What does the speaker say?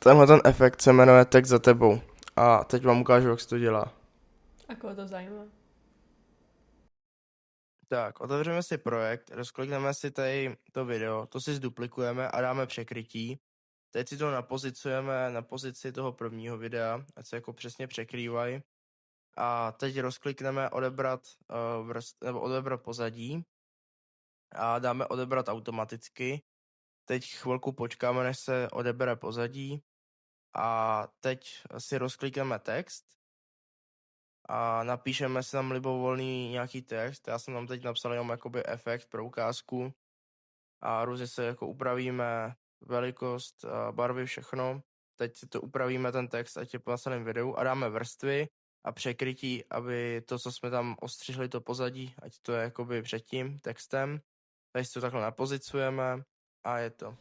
Tenhle ten efekt se jmenuje text za tebou. A teď vám ukážu, jak se to dělá. A koho to zajímá? Tak, otevřeme si projekt, rozklikneme si tady to video, to si zduplikujeme a dáme překrytí. Teď si to napozicujeme na pozici toho prvního videa, ať se jako přesně překrývají. A teď rozklikneme odebrat pozadí a dáme odebrat automaticky. Teď chvilku počkáme, než se odebere pozadí a teď si rozklikneme text a napíšeme si tam libovolný nějaký text. Já jsem tam teď napsal jenom jakoby efekt pro ukázku a různě se jako upravíme velikost, barvy, všechno. Teď si to upravíme ten text, ať je po následném videu a dáme vrstvy a překrytí, aby to, co jsme tam ostřihli, to pozadí, ať to je jakoby před tím textem. Tady si to takhle napozicujeme a je to.